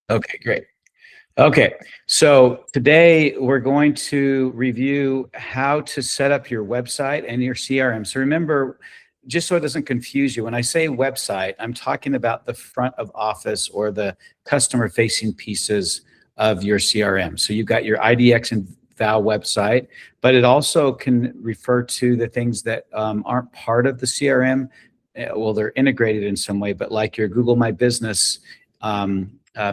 Okay, great. Okay, so today we're going to review how to set up your website and your CRM. So remember, just so it doesn't confuse you, when I say website, I'm talking about the front of office or the customer facing pieces of your CRM. So you've got your IDX and Val website, but it also can refer to the things that aren't part of the CRM. Well, they're integrated in some way, but like your Google My Business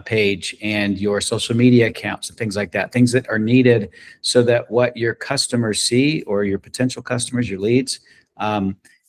page and your social media accounts and things like that, things that are needed so that what your customers see or your potential customers, your leads,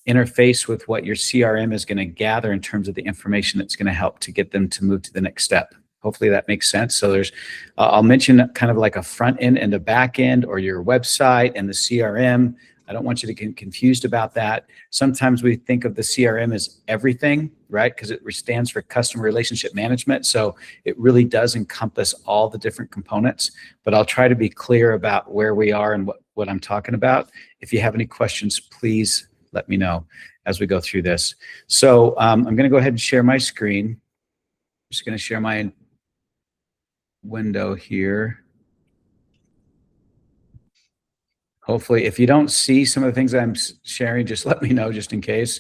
interface with what your CRM is going to gather in terms of the information that's going to help to get them to move to the next step. Hopefully that makes sense. So there's, I'll mention kind of like a front end and a back end, or your website and the CRM. I don't want you to get confused about that. Sometimes we think of the CRM as everything, right? Because it stands for customer relationship management. So it really does encompass all the different components, but I'll try to be clear about where we are and what I'm talking about. If you have any questions, please let me know as we go through this. So I'm going to go ahead and share my screen. I'm just going to share my window here. Hopefully, if you don't see some of the things I'm sharing, just let me know just in case.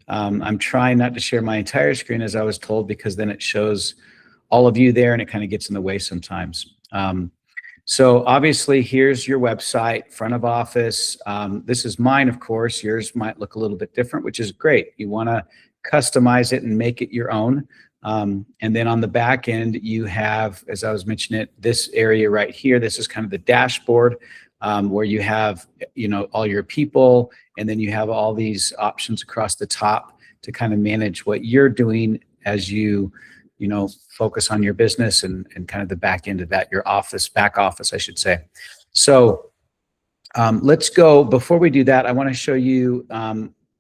I'm trying not to share my entire screen as I was told, because then it shows all of you there and it kind of gets in the way sometimes. So obviously here's your website, front of office. This is mine, of course. Yours might look a little bit different, which is great. You want to customize it and make it your own. And then on the back end, you have, as I was mentioning it, this area right here. This is kind of the dashboard where you have, all your people, and then you have all these options across the top to kind of manage what you're doing as you focus on your business and kind of the back end of that, your back office, I should say. So let's go. Before we do that, I want to show you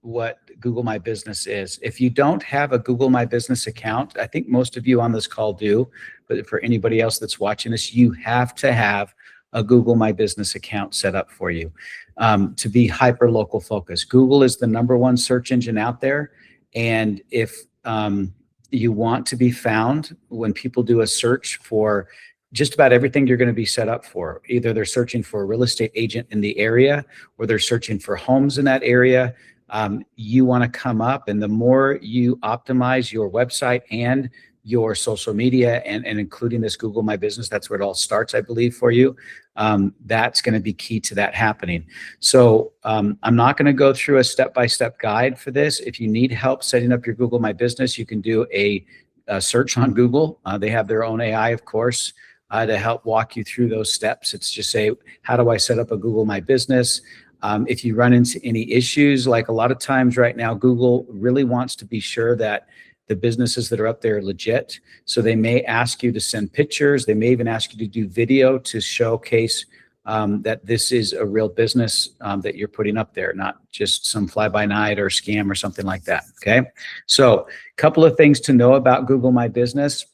what Google My Business is. If you don't have a Google My Business account, I think most of you on this call do, but for anybody else that's watching this, you have to have a Google My Business account set up for you to be hyper local focused. Google is the #1 search engine out there. And if you want to be found when people do a search for just about everything you're going to be set up for, either they're searching for a real estate agent in the area or they're searching for homes in that area, you want to come up. And the more you optimize your website and your social media and including this Google My Business, that's where it all starts, I believe, for you. That's going to be key to that happening. So I'm not going to go through a step-by-step guide for this. If you need help setting up your Google My Business, you can do a search on Google. They have their own AI, of course, to help walk you through those steps. It's just say, how do I set up a Google My Business? If you run into any issues, like a lot of times right now, Google really wants to be sure that the businesses that are up there are legit. So they may ask you to send pictures. They may even ask you to do video to showcase that this is a real business that you're putting up there, not just some fly-by-night or scam or something like that, okay? So a couple of things to know about Google My Business.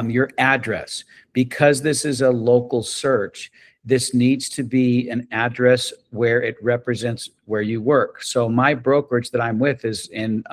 Your address. Because this is a local search, this needs to be an address where it represents where you work. So my brokerage that I'm with is in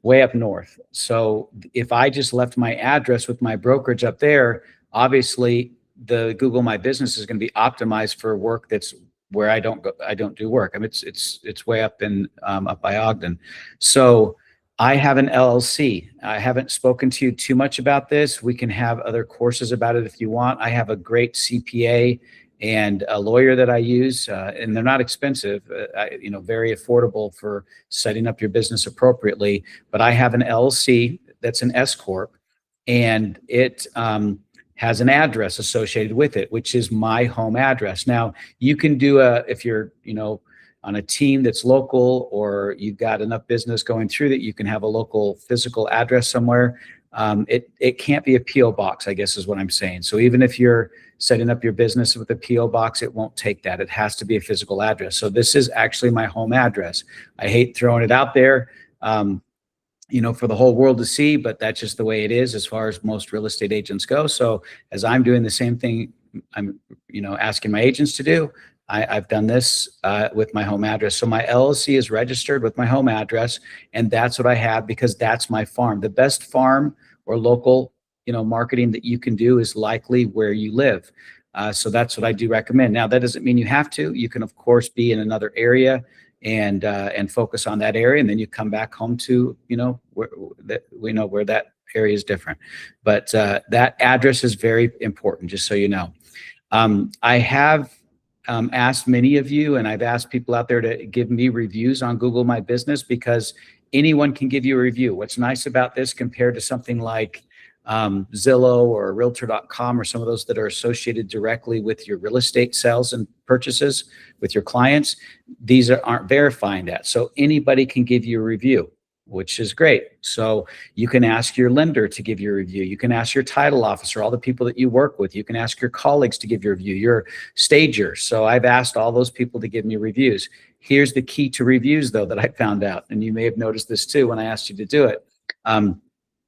way up north. So if I just left my address with my brokerage up there, obviously the Google My Business is going to be optimized for work that's where I don't do work. I mean, it's way up in up by Ogden. So I have an LLC. I haven't spoken to you too much about this. We can have other courses about it if you want. I have a great CPA and a lawyer that I use, and they're not expensive, very affordable for setting up your business appropriately. But I have an LLC that's an S Corp, and it has an address associated with it, which is my home address. Now, you can do if you're, on a team that's local, or you've got enough business going through that you can have a local physical address somewhere. It can't be a PO box, I guess is what I'm saying. So even if you're setting up your business with a PO box, it won't take that. It has to be a physical address. So this is actually my home address. I hate throwing it out there, for the whole world to see, but that's just the way it is as far as most real estate agents go. So as I'm doing the same thing, I'm, asking my agents to do, I've done this with my home address. So my LLC is registered with my home address, and that's what I have because that's my farm. The best farm or local marketing that you can do is likely where you live. So that's what I do recommend. Now, that doesn't mean you have to. You can, of course, be in another area and focus on that area, and then you come back home to where that we know where that area is different. But that address is very important, just so you know. I have asked many of you, and I've asked people out there to give me reviews on Google My Business, because anyone can give you a review. What's nice about this compared to something like Zillow or Realtor.com or some of those that are associated directly with your real estate sales and purchases with your clients, these aren't verifying that. So anybody can give you a review, which is great. So you can ask your lender to give you a review. You can ask your title officer, all the people that you work with. You can ask your colleagues to give you a review, your stager. So I've asked all those people to give me reviews. Here's the key to reviews, though, that I found out, and you may have noticed this too when I asked you to do it.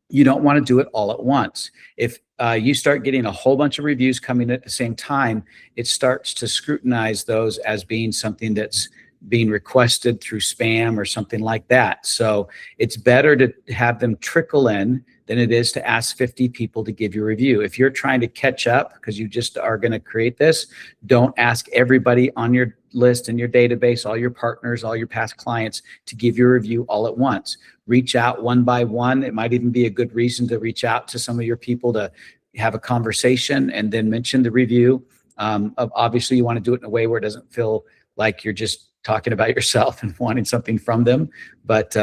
You don't want to do it all at once. If you start getting a whole bunch of reviews coming at the same time, it starts to scrutinize those as being something that's being requested through spam or something like that. So it's better to have them trickle in than it is to ask 50 people to give you a review. If you're trying to catch up because you just are going to create this, don't ask everybody on your list and your database, all your partners, all your past clients to give you a review all at once. Reach out one by one. It might even be a good reason to reach out to some of your people to have a conversation and then mention the review. Obviously, you want to do it in a way where it doesn't feel like you're just talking about yourself and wanting something from them. But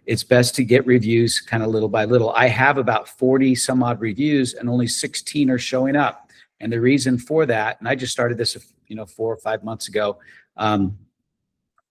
it's best to get reviews kind of little by little. I have about 40 some odd reviews and only 16 are showing up. And the reason for that, and I just started this 4 or 5 months ago,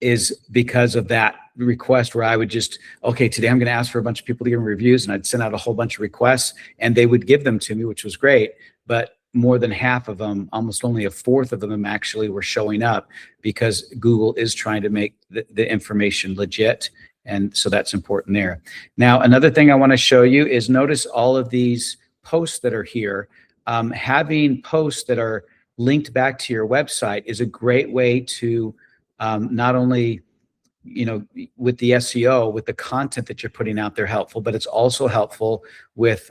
is because of that request where I would just, okay, today I'm going to ask for a bunch of people to give me reviews, and I'd send out a whole bunch of requests and they would give them to me, which was great. But more than half of them, almost only a fourth of them actually were showing up, because Google is trying to make the information legit. And so that's important there. Now, another thing I want to show you is notice all of these posts that are here. Having posts that are linked back to your website is a great way to not only with the SEO, with the content that you're putting out there helpful, but it's also helpful with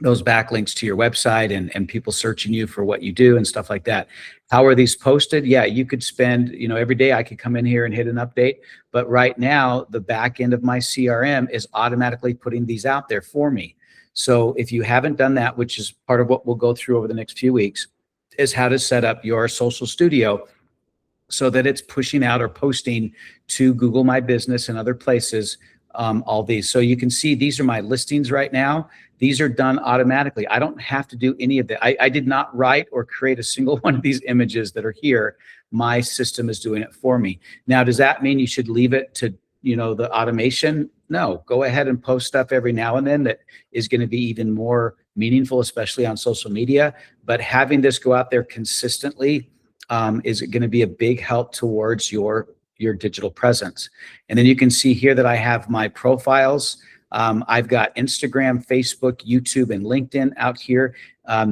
those backlinks to your website and people searching you for what you do and stuff like that. How are these posted? Yeah, you could spend, every day I could come in here and hit an update, but right now the back end of my CRM is automatically putting these out there for me. So if you haven't done that, which is part of what we'll go through over the next few weeks, is how to set up your social studio so that it's pushing out or posting to Google My Business and other places, all these. So you can see these are my listings right now. These are done automatically. I don't have to do any of that. I did not write or create a single one of these images that are here. My system is doing it for me. Now, does that mean you should leave it to, the automation? No, go ahead and post stuff every now and then that is going to be even more meaningful, especially on social media. But having this go out there consistently is going to be a big help towards your digital presence. And then you can see here that I have my profiles. I've got Instagram, Facebook, YouTube, and LinkedIn out here.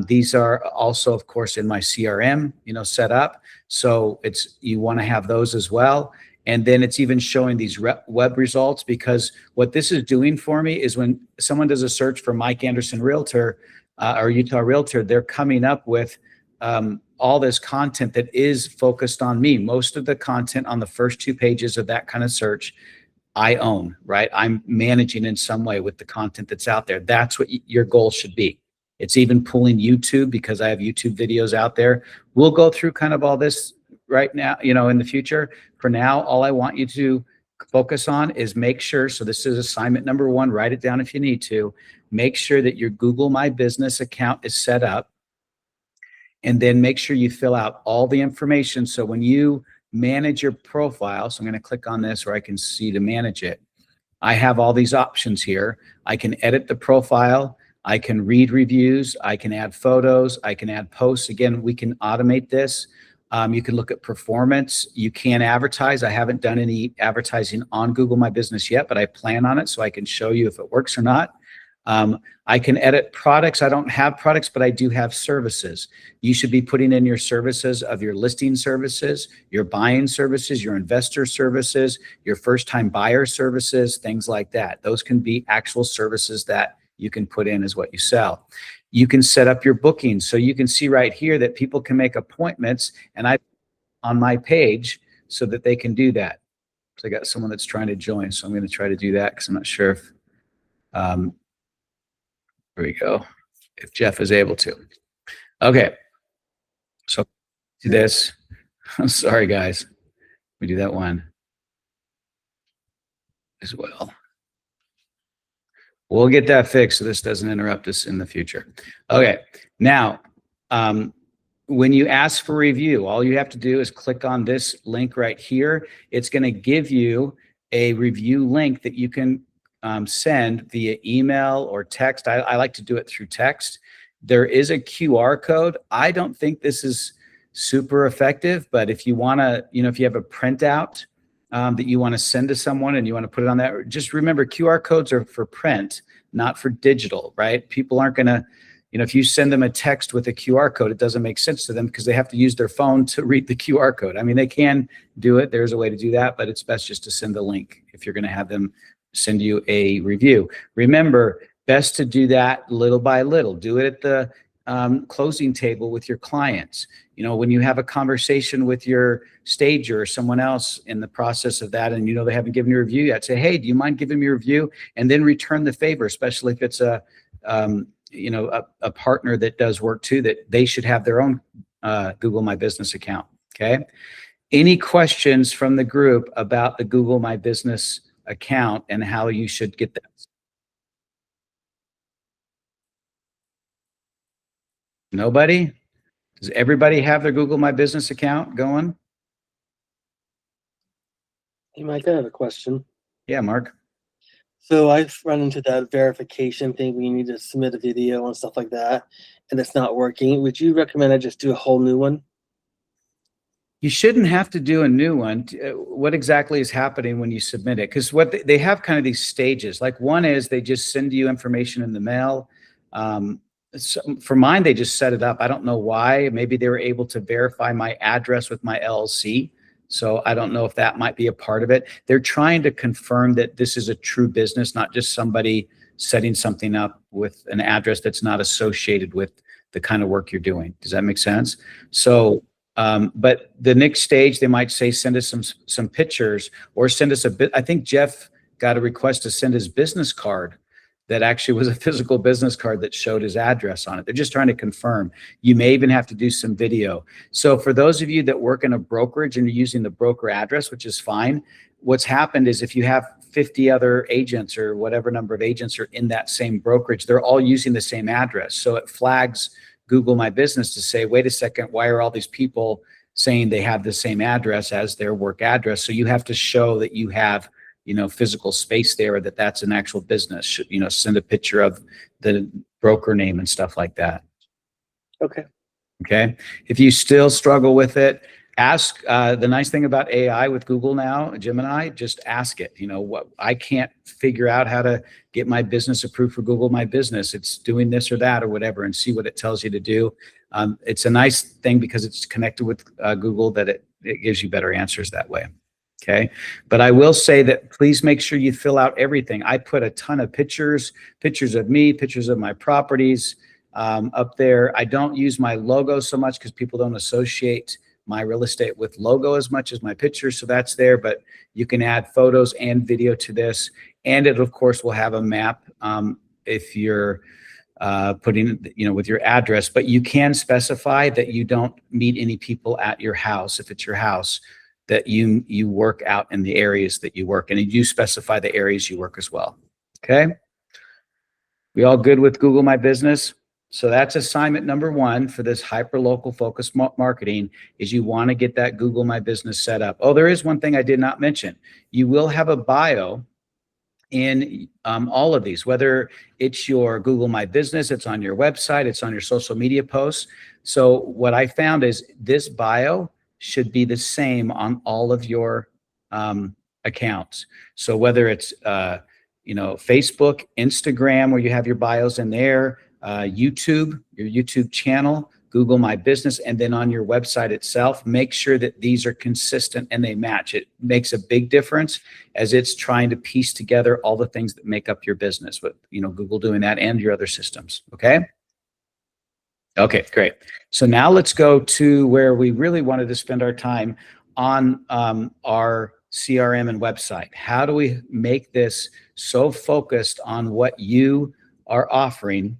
These are also, of course, in my CRM, set up. So you want to have those as well. And then it's even showing these web results, because what this is doing for me is when someone does a search for Mike Anderson Realtor or Utah Realtor, they're coming up with all this content that is focused on me. Most of the content on the first 2 pages of that kind of search, I own, right? I'm managing in some way with the content that's out there. That's what your goal should be. It's even pulling YouTube, because I have YouTube videos out there. We'll go through kind of all this right now, in the future. For now, all I want you to focus on is make sure, so this is assignment number 1, write it down if you need to, make sure that your Google My Business account is set up, and then make sure you fill out all the information. So when you manage your profile, so I'm going to click on this where I can see to manage it. I have all these options here. I can edit the profile. I can read reviews. I can add photos. I can add posts. Again, we can automate this. You can look at performance. You can advertise. I haven't done any advertising on Google My Business yet, but I plan on it, so I can show you if it works or not. I can edit products. I don't have products, but I do have services. You should be putting in your services of your listing services, your buying services, your investor services, your first-time buyer services, things like that. Those can be actual services that you can put in as what you sell. You can set up your bookings. So you can see right here that people can make appointments, and I on my page so that they can do that. So I got someone that's trying to join, so I'm going to try to do that because I'm not sure if here we go, if Jeff is able to. Okay, so do this. I'm sorry, guys. We do that one as well. We'll get that fixed so this doesn't interrupt us in the future. Okay, now, when you ask for review, all you have to do is click on this link right here. It's going to give you a review link that you can send via email or text. I like to do it through text. There is a QR code. I don't think this is super effective, but if you want to, if you have a printout that you want to send to someone and you want to put it on that, just remember QR codes are for print, not for digital, right? People aren't going to, if you send them a text with a QR code, it doesn't make sense to them because they have to use their phone to read the QR code. I mean, they can do it. There's a way to do that, but it's best just to send the link if you're going to have them send you a review. Remember, best to do that little by little. Do it at the closing table with your clients. When you have a conversation with your stager or someone else in the process of that, and they haven't given you a review yet, say, hey, do you mind giving me a review? And then return the favor, especially if it's a partner that does work too, that they should have their own Google My Business account. Okay. Any questions from the group about the Google My Business account and how you should get that? Nobody? Does everybody have their Google My Business account going? Hey, Mike, I have a question. Yeah, Mark. So I've run into that verification thing where you need to submit a video and stuff like that, and it's not working. Would you recommend I just do a whole new one? You shouldn't have to do a new one. What exactly is happening when you submit it? Because what they have kind of these stages. Like one is they just send you information in the mail. So for mine, they just set it up. I don't know why. Maybe they were able to verify my address with my LLC. So I don't know if that might be a part of it. They're trying to confirm that this is a true business, not just somebody setting something up with an address that's not associated with the kind of work you're doing. Does that make sense? So, but the next stage, they might say, send us some pictures or send us a bit. I think Jeff got a request to send his business card that actually was a physical business card that showed his address on it. They're just trying to confirm. You may even have to do some video. So for those of you that work in a brokerage and you're using the broker address, which is fine, what's happened is if you have 50 other agents or whatever number of agents are in that same brokerage, they're all using the same address. So it flags Google My Business to say, wait a second, why are all these people saying they have the same address as their work address? So you have to show that you have physical space there, that that's an actual business, send a picture of the broker name and stuff like that. Okay. Okay. If you still struggle with it, ask. The nice thing about AI with Google now, Gemini, just ask it. What I can't figure out how to get my business approved for Google My Business. It's doing this or that or whatever, and see what it tells you to do. It's a nice thing because it's connected with Google that it gives you better answers that way. Okay. But I will say that please make sure you fill out everything. I put a ton of pictures of me, pictures of my properties up there. I don't use my logo so much because people don't associate my real estate with logo as much as my pictures. So that's there, but you can add photos and video to this. And it, of course, will have a map if you're putting, with your address, but you can specify that you don't meet any people at your house. If it's your house, that you work out in the areas that you work, and you specify the areas you work as well. Okay. We all good with Google My Business? So that's assignment number one for this hyper-local focused marketing is you want to get that Google My Business set up. Oh, there is one thing I did not mention. You will have a bio in all of these, whether it's your Google My Business, it's on your website, it's on your social media posts. So what I found is this bio should be the same on all of your accounts. So whether it's Facebook, Instagram, where you have your bios in there, YouTube, your YouTube channel, Google My Business, and then on your website itself, make sure that these are consistent and they match. It makes a big difference as it's trying to piece together all the things that make up your business with, Google doing that and your other systems. Okay. Okay, great. So now let's go to where we really wanted to spend our time on our CRM and website. How do we make this so focused on what you are offering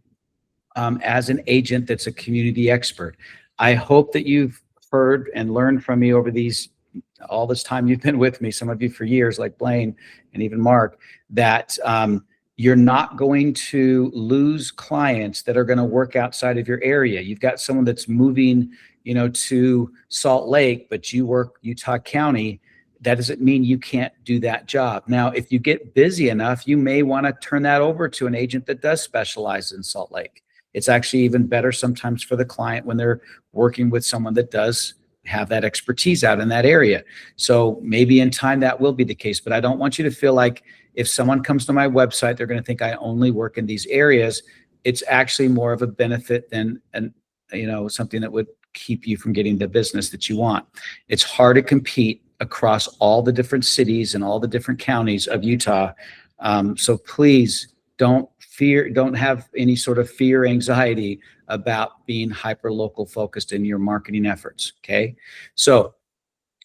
as an agent that's a community expert? I hope that you've heard and learned from me over all this time you've been with me, some of you for years, like Blaine and even Mark, that you're not going to lose clients that are going to work outside of your area. You've got someone that's moving, to Salt Lake, but you work Utah County. That doesn't mean you can't do that job. Now, if you get busy enough, you may want to turn that over to an agent that does specialize in Salt Lake. It's actually even better sometimes for the client when they're working with someone that does have that expertise out in that area. So maybe in time that will be the case, but I don't want you to feel like if someone comes to my website, they're going to think I only work in these areas. It's actually more of a benefit than something that would keep you from getting the business that you want. It's hard to compete across all the different cities and all the different counties of Utah. So please don't have any sort of fear, anxiety about being hyper local focused in your marketing efforts. Okay. So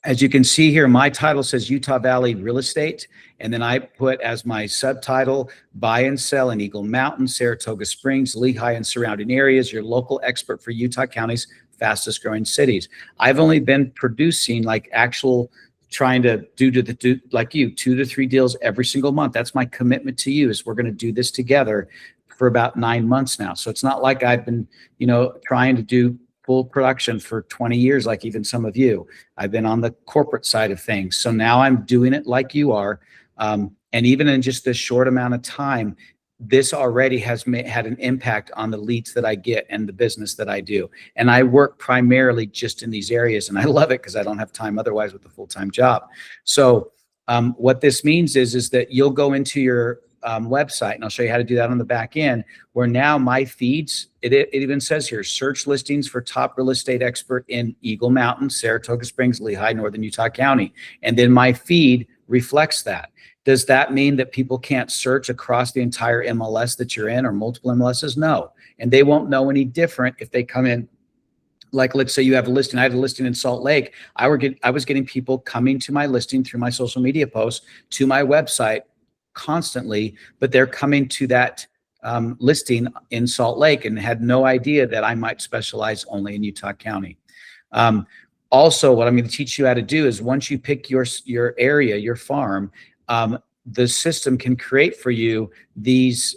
as you can see here, my title says Utah Valley Real Estate. And then I put as my subtitle, buy and sell in Eagle Mountain, Saratoga Springs, Lehigh, and surrounding areas, your local expert for Utah County's fastest growing cities. I've only been producing trying to do like you, 2 to 3 deals every single month. That's my commitment to you, is we're going to do this together for about 9 months now. So it's not like I've been, trying to do full production for 20 years, like even some of you. I've been on the corporate side of things. So now I'm doing it like you are. And even in just this short amount of time, this already has had an impact on the leads that I get and the business that I do. And I work primarily just in these areas, and I love it because I don't have time otherwise with a full-time job. So what this means is that you'll go into your website, and I'll show you how to do that on the back end, where now my feeds, it even says here, search listings for top real estate expert in Eagle Mountain, Saratoga Springs, Lehigh, Northern Utah County. And then my feed reflects that. Does that mean that people can't search across the entire MLS that you're in or multiple MLSs? No. And they won't know any different if they come in. Like, let's say you have a listing. I had a listing in Salt Lake. I was getting people coming to my listing through my social media posts to my website constantly, but they're coming to that listing in Salt Lake and had no idea that I might specialize only in Utah County. Also, what I'm going to teach you how to do is once you pick your area, your farm, the system can create for you these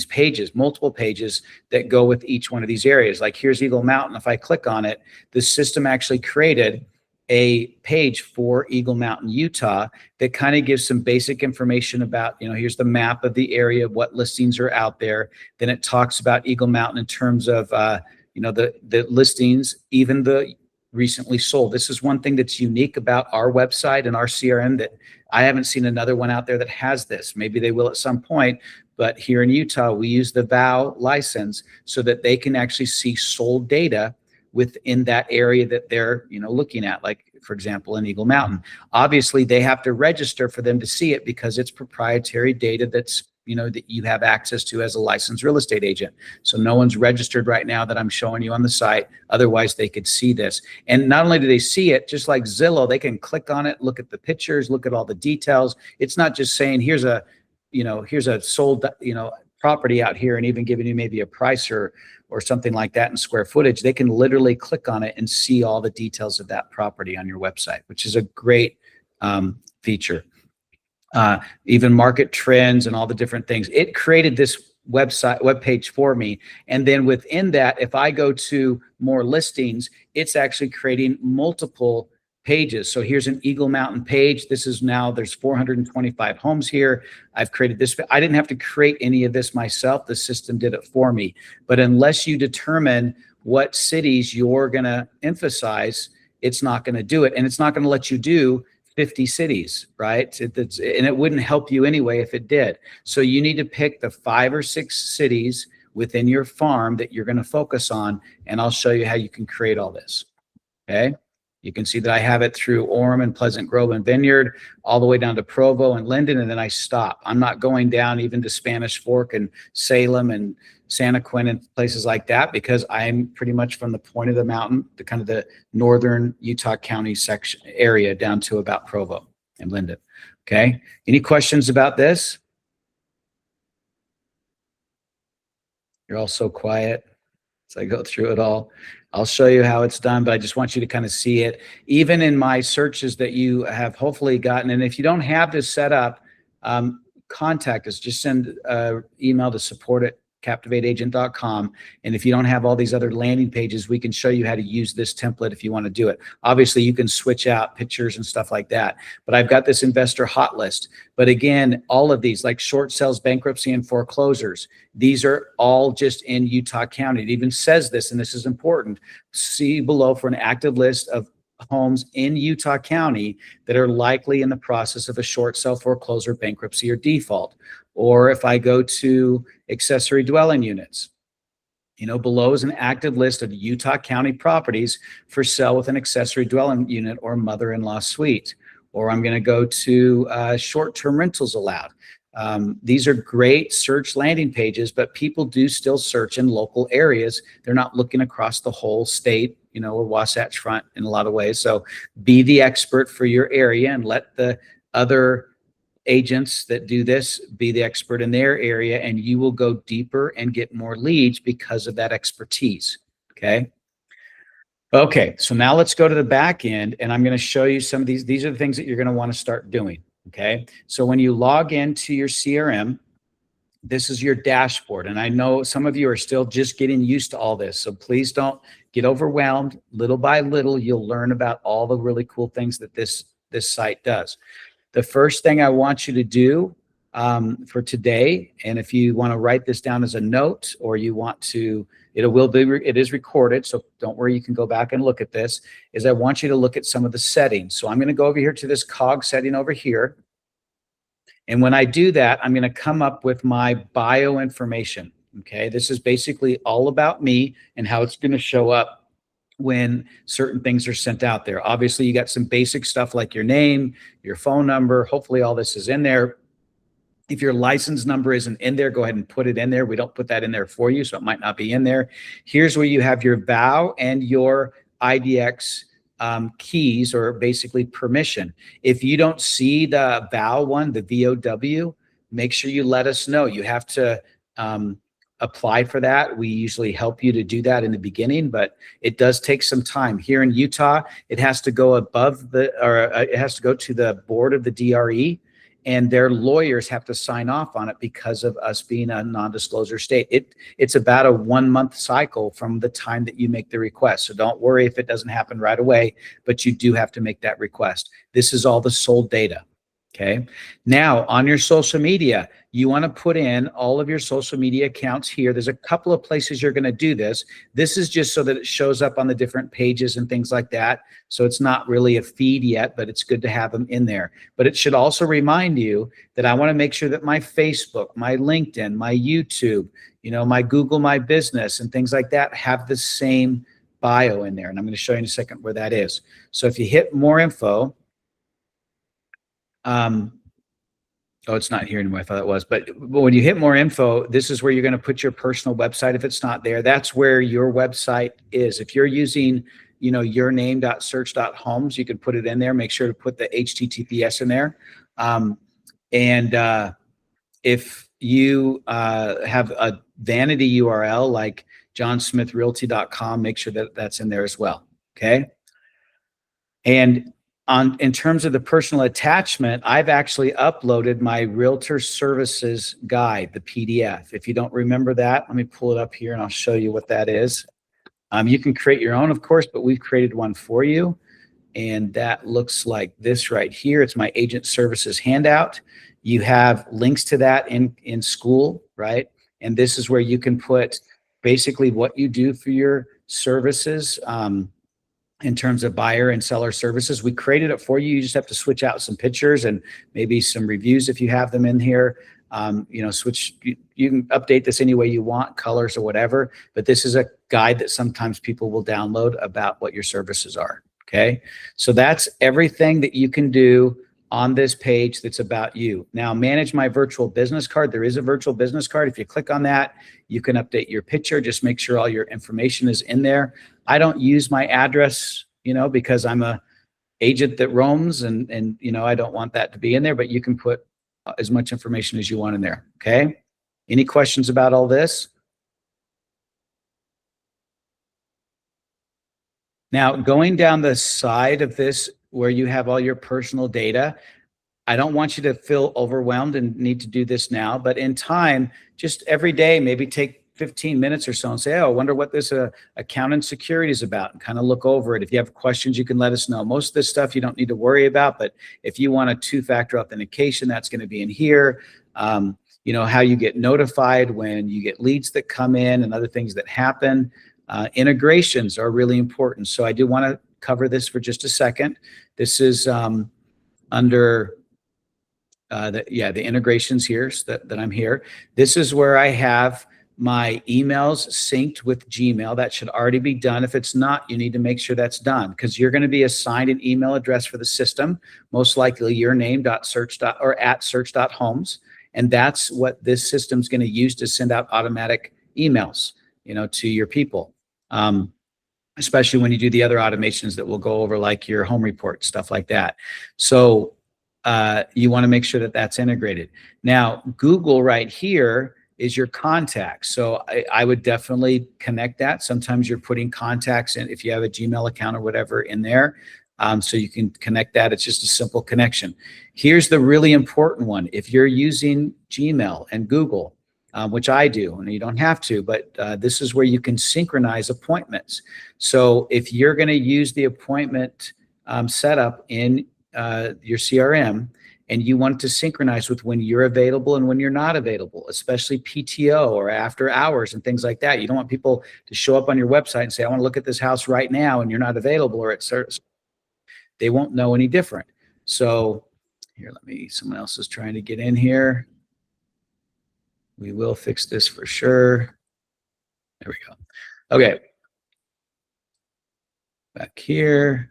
pages, multiple pages that go with each one of these areas. Like here's Eagle Mountain. If I click on it, the system actually created a page for Eagle Mountain, Utah, that kind of gives some basic information about, here's the map of the area, what listings are out there. Then it talks about Eagle Mountain in terms of, the listings, even the recently sold. This is one thing that's unique about our website and our CRM that I haven't seen another one out there that has this. Maybe they will at some point, but here in Utah, we use the VOW license so that they can actually see sold data within that area that they're, looking at. Like, for example, in Eagle Mountain, obviously they have to register for them to see it because it's proprietary data that's, that you have access to as a licensed real estate agent. So no one's registered right now that I'm showing you on the site. Otherwise they could see this. And not only do they see it, just like Zillow, they can click on it, look at the pictures, look at all the details. It's not just saying, here's a sold, property out here and even giving you maybe a price or something like that in square footage. They can literally click on it and see all the details of that property on your website, which is a great feature. Even market trends and all the different things. It created this web page for me. And then within that, if I go to more listings, it's actually creating multiple pages. So here's an Eagle Mountain page. This is now, there's 425 homes here. I've created this. I didn't have to create any of this myself. The system did it for me. But unless you determine what cities you're going to emphasize, it's not going to do it. And it's not going to let you do 50 cities, right? And it wouldn't help you anyway if it did. So you need to pick the 5 or 6 cities within your farm that you're going to focus on, and I'll show you how you can create all this. Okay. You can see that I have it through Orem and Pleasant Grove and Vineyard, all the way down to Provo and Linden, and then I stop. I'm not going down even to Spanish Fork and Salem and Santa Quin and places like that, because I'm pretty much from the point of the mountain, the kind of the northern Utah County section area down to about Provo and Linden. Okay. Any questions about this? You're all so quiet as I go through it all. I'll show you how it's done, but I just want you to kind of see it. Even in my searches that you have hopefully gotten, and if you don't have this set up, contact us. Just send an email to support@captivateagent.com. And if you don't have all these other landing pages, we can show you how to use this template if you want to do it. Obviously, you can switch out pictures and stuff like that. But I've got this investor hot list. But again, all of these, like short sales, bankruptcy, and foreclosures, these are all just in Utah County. It even says this, and this is important. See below for an active list of homes in Utah County that are likely in the process of a short sale, foreclosure, bankruptcy, or default. Or if I go to accessory dwelling units, below is an active list of Utah County properties for sale with an accessory dwelling unit or mother-in-law suite. Or I'm going to go to short-term rentals allowed. These are great search landing pages, but people do still search in local areas. They're not looking across the whole state, or Wasatch Front in a lot of ways. So be the expert for your area and let the other agents that do this be the expert in their area, and you will go deeper and get more leads because of that expertise. Okay, so now let's go to the back end, and I'm going to show you some of these. These are the things that you're going to want to start doing. Okay, so when you log into your CRM, this is your dashboard. And I know some of you are still just getting used to all this. So please don't get overwhelmed. Little by little, you'll learn about all the really cool things that this site does. The first thing I want you to do for today, and if you want to write this down as a note, or you want to, it is recorded, so don't worry, you can go back and look at this, is I want you to look at some of the settings. So I'm going to go over here to this cog setting over here. And when I do that, I'm going to come up with my bio information. Okay, this is basically all about me and how it's going to show up when certain things are sent out there. Obviously, you got some basic stuff like your name, your phone number. Hopefully all this is in there. If your license number isn't in there, go ahead and put it in there. We don't put that in there for you, so it might not be in there. Here's where you have your VOW and your IDX keys, or basically permission. If you don't see the VOW one, the VOW, make sure you let us know. You have to apply for that. We usually help you to do that in the beginning, but it does take some time. Here in Utah, it has to go it has to go to the board of the DRE, and their lawyers have to sign off on it because of us being a non-disclosure state. It's about a 1-month cycle from the time that you make the request. So don't worry if it doesn't happen right away, but you do have to make that request. This is all the sold data. Okay. Now on your social media, you want to put in all of your social media accounts here. There's a couple of places you're going to do this. This is just so that it shows up on the different pages and things like that. So it's not really a feed yet, but it's good to have them in there. But it should also remind you that I want to make sure that my Facebook, my LinkedIn, my YouTube, my Google My Business and things like that have the same bio in there. And I'm going to show you in a second where that is. So if you hit more info, oh, it's not here anymore. I thought it was, but when you hit more info, this is where you're going to put your personal website. If it's not there, that's where your website is. If you're using, your name.search.homes, you can put it in there. Make sure to put the HTTPS in there. If you have a vanity URL like johnsmithrealty.com, make sure that that's in there as well. Okay. And in terms of the personal attachment, I've actually uploaded my Realtor Services Guide, the PDF. If you don't remember that, let me pull it up here and I'll show you what that is. You can create your own, of course, but we've created one for you. And that looks like this right here. It's my agent services handout. You have links to that in school, right? And this is where you can put basically what you do for your services, in terms of buyer and seller services. We created it for you. You just have to switch out some pictures and maybe some reviews if you have them in here. Switch. You can update this any way you want, colors or whatever, but this is a guide that sometimes people will download about what your services are. Okay. So that's everything that you can do on this page that's about you. Now, manage my virtual business card. There is a virtual business card. If you click on that, you can update your picture. Just make sure all your information is in there. I don't use my address, because I'm a agent that roams and I don't want that to be in there, but you can put as much information as you want in there. Okay. Any questions about all this? Now, going down the side of this where you have all your personal data, I don't want you to feel overwhelmed and need to do this now, but in time, just every day, maybe take 15 minutes or so and say, oh, I wonder what this account and security is about, and kind of look over it. If you have questions, you can let us know. Most of this stuff you don't need to worry about, but if you want a two-factor authentication, that's going to be in here. How you get notified when you get leads that come in and other things that happen. Integrations are really important. So I do want to cover this for just a second. This is under the integrations here that I'm here. This is where I have my emails synced with Gmail. That should already be done. If it's not, you need to make sure that's done, because you're going to be assigned an email address for the system, most likely your name.search. or @search.homes. And that's what this system's going to use to send out automatic emails, to your people. Especially when you do the other automations that we'll go over, like your home report, stuff like that. So you want to make sure that that's integrated. Now, Google right here is your contacts. So I would definitely connect that. Sometimes you're putting contacts in, if you have a Gmail account or whatever, in there. So you can connect that. It's just a simple connection. Here's the really important one. If you're using Gmail and Google, which I do, and you don't have to, but this is where you can synchronize appointments. So if you're going to use the appointment setup in your CRM, and you want to synchronize with when you're available and when you're not available, especially PTO or after hours and things like that. You don't want people to show up on your website and say, I want to look at this house right now, and you're not available, or they won't know any different. So here, someone else is trying to get in here. We will fix this for sure. There we go. Okay. Back here.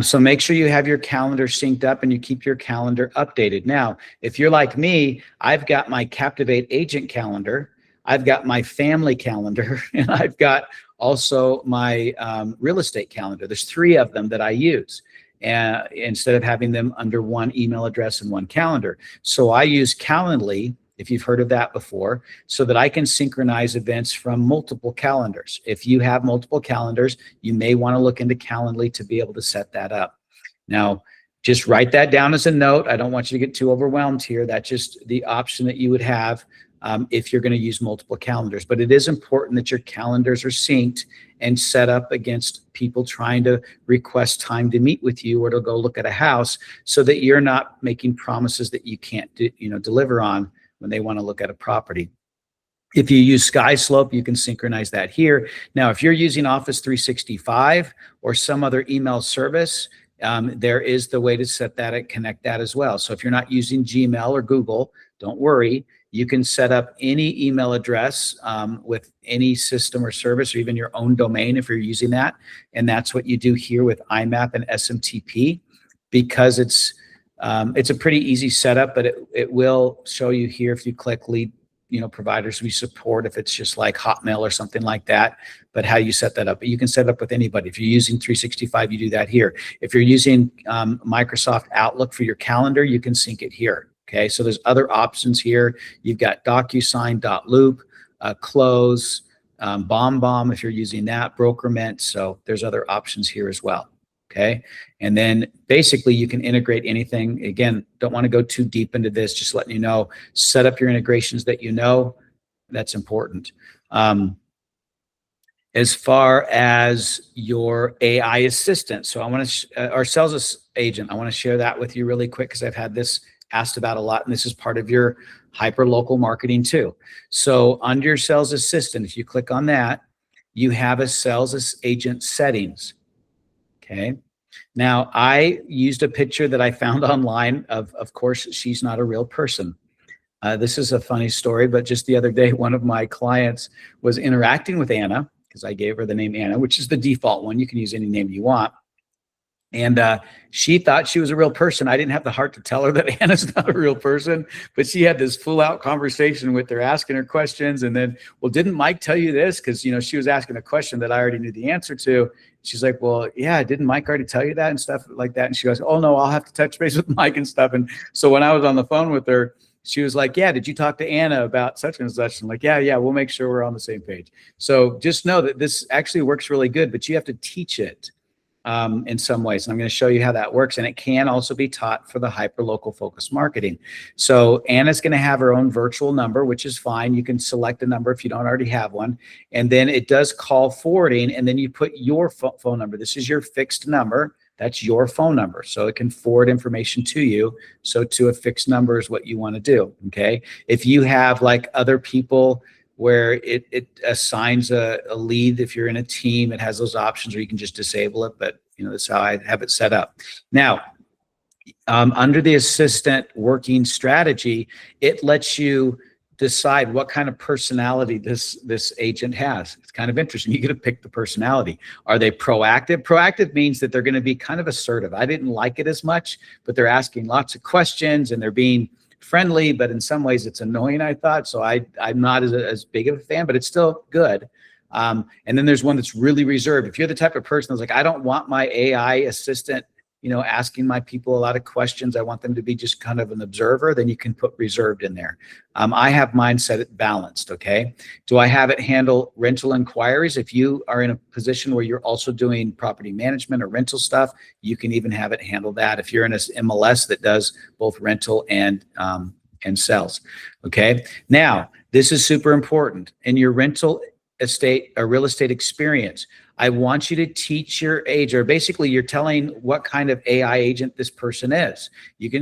So make sure you have your calendar synced up and you keep your calendar updated. Now, if you're like me, I've got my Captivate agent calendar, I've got my family calendar, and I've got also my real estate calendar. There's 3 of them that I use, instead of having them under one email address and one calendar. So I use Calendly, if you've heard of that before, so that I can synchronize events from multiple calendars. If you have multiple calendars, you may want to look into Calendly to be able to set that up. Now, just write that down as a note. I don't want you to get too overwhelmed here. That's just the option that you would have if you're going to use multiple calendars. But it is important that your calendars are synced and set up against people trying to request time to meet with you or to go look at a house, so that you're not making promises that you can't deliver on when they want to look at a property. If you use SkySlope, you can synchronize that here. Now, if you're using Office 365 or some other email service, there is the way to set that and connect that as well. So if you're not using Gmail or Google, don't worry. You can set up any email address with any system or service, or even your own domain if you're using that. And that's what you do here with IMAP and SMTP, because it's a pretty easy setup, but it will show you here if you click lead providers we support, if it's just like Hotmail or something like that, but how you set that up. But you can set it up with anybody. If you're using 365, you do that here. If you're using Microsoft Outlook for your calendar, you can sync it here. Okay, so there's other options here. You've got DocuSign, .loop, Close, BombBomb if you're using that, Brokerment. So there's other options here as well. Okay, and then basically you can integrate anything. Again, don't want to go too deep into this, just letting you know, set up your integrations that that's important. As far as your AI assistant, so I want to, our sales agent, I want to share that with you really quick, because I've had this asked about a lot, and this is part of your hyper local marketing too. So under your sales assistant, if you click on that, you have a sales agent settings. Okay. Now, I used a picture that I found online of course, she's not a real person. This is a funny story, but just the other day, one of my clients was interacting with Anna because I gave her the name Anna, which is the default one. You can use any name you want. And she thought she was a real person. I didn't have the heart to tell her that Anna's not a real person, but she had this full out conversation with her, asking her questions. And then, well, didn't Mike tell you this? Because, she was asking a question that I already knew the answer to. She's like, well, yeah, didn't Mike already tell you that and stuff like that? And she goes, oh, no, I'll have to touch base with Mike and stuff. And so when I was on the phone with her, she was like, yeah, did you talk to Anna about such and such? I'm like, yeah, we'll make sure we're on the same page. So just know that this actually works really good, but you have to teach it in some ways. And I'm going to show you how that works. And it can also be taught for the hyperlocal focus marketing. So Anna's going to have her own virtual number, which is fine. You can select a number if you don't already have one. And then it does call forwarding. And then you put your phone number. This is your fixed number. That's your phone number. So it can forward information to you. So to a fixed number is what you want to do. Okay. If you have like other people where it assigns a lead, if you're in a team, it has those options, or you can just disable it. But that's how I have it set up. Now, under the assistant working strategy, it lets you decide what kind of personality this agent has. It's kind of interesting. You get to pick the personality. Are they proactive? Proactive means that they're going to be kind of assertive. I didn't like it as much, but they're asking lots of questions and they're being friendly, but in some ways it's annoying, I thought. So I'm not as big of a fan, but it's still good. And then there's one that's really reserved. If you're the type of person that's like, I don't want my AI assistant, asking my people a lot of questions, I want them to be just kind of an observer, then you can put reserved in there. I have mine set it balanced, okay? Do I have it handle rental inquiries? If you are in a position where you're also doing property management or rental stuff, you can even have it handle that. If you're in a MLS that does both rental and sales, okay? Now, this is super important. In your rental estate or real estate experience, I want you to teach your agent, or basically you're telling what kind of AI agent this person is.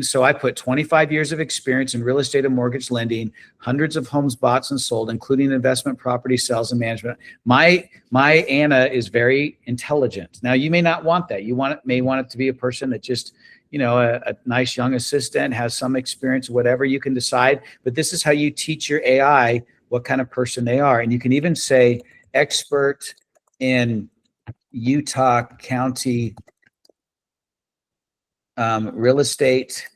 So I put 25 years of experience in real estate and mortgage lending, hundreds of homes bought and sold, including investment property sales and management. My Anna is very intelligent. Now you may not want that. You may want it to be a person that just, a nice young assistant, has some experience, whatever you can decide. But this is how you teach your AI what kind of person they are. And you can even say expert in Utah County real estate,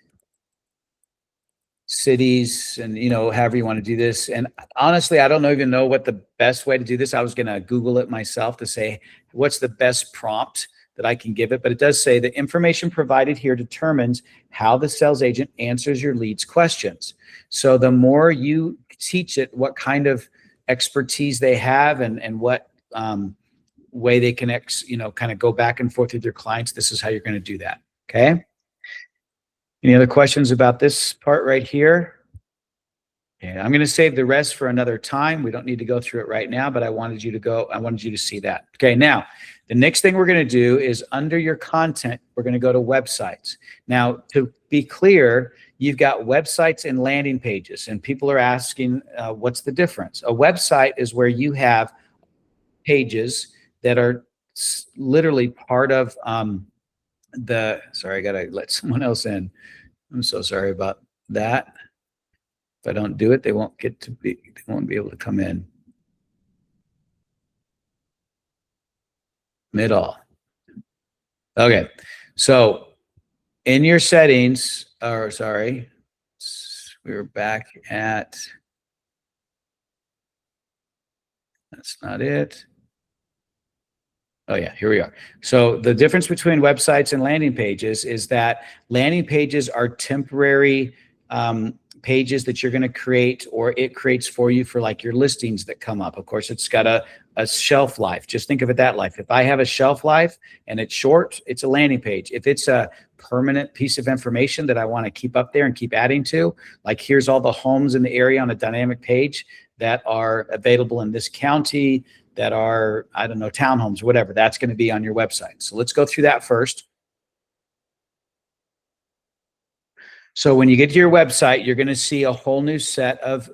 cities, and however you want to do this. And honestly, I don't even know what the best way to do this. I was going to Google it myself to say what's the best prompt that I can give it. But it does say the information provided here determines how the sales agent answers your lead's questions. So the more you teach it what kind of expertise they have and what way they can kind of go back and forth with your clients, this is how you're going to do that. Okay. Any other questions about this part right here? Okay, I'm going to save the rest for another time. We don't need to go through it right now, but I wanted you to see that. Okay. Now, the next thing we're going to do is under your content, we're going to go to websites. Now, to be clear, you've got websites and landing pages, and people are asking, what's the difference? A website is where you have pages that are literally part of sorry, I got to let someone else in. I'm so sorry about that. If I don't do it, they won't be able to come in. Mid-all. Okay. So in your settings, or sorry, we're back at, that's not it. Oh yeah, here we are. So the difference between websites and landing pages is that landing pages are temporary pages that you're going to create, or it creates for you for like your listings that come up. Of course, it's got a shelf life. Just think of it that life. If I have a shelf life and it's short, it's a landing page. If it's a permanent piece of information that I want to keep up there and keep adding to, like here's all the homes in the area on a dynamic page that are available in this county, that are, I don't know, townhomes, whatever, that's going to be on your website. So let's go through that first. So when you get to your website, you're going to see a whole new set of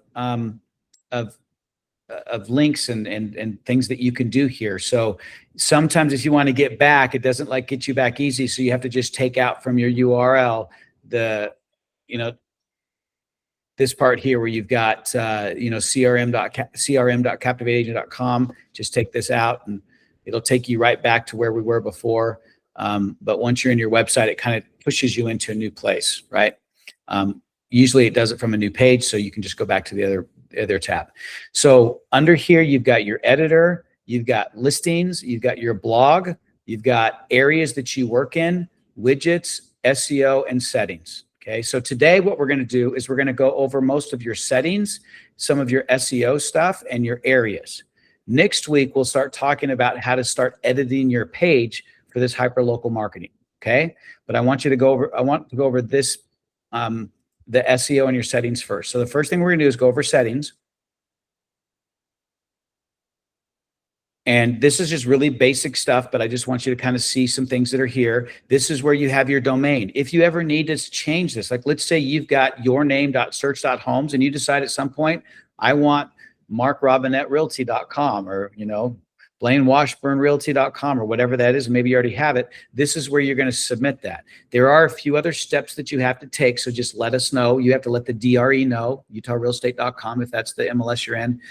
of links and things that you can do here. So sometimes if you want to get back, it doesn't like get you back easy. So you have to just take out from your URL the, you know, this part here where you've got, crm.captivateagent.com. Just take this out and it'll take you right back to where we were before. But once you're in your website, it kind of pushes you into a new place, right? Usually it does it from a new page, so you can just go back to the other tab. So under here, you've got your editor, you've got listings, you've got your blog, you've got areas that you work in, widgets, SEO, and settings. Okay, so today what we're going to do is we're going to go over most of your settings, some of your SEO stuff, and your areas. Next week, we'll start talking about how to start editing your page for this hyperlocal marketing. Okay, but I want to go over this, the SEO and your settings first. So the first thing we're going to do is go over settings. And this is just really basic stuff, but I just want you to kind of see some things that are here. This is where you have your domain. If you ever need to change this, like let's say you've got yourname.search.homes and you decide at some point, I want markrobinetterealty.com or, BlaneWashburnRealty.com or whatever that is. Maybe you already have it. This is where you're going to submit that. There are a few other steps that you have to take. So just let us know. You have to let the DRE know, UtahRealEstate.com, if that's the MLS you're in,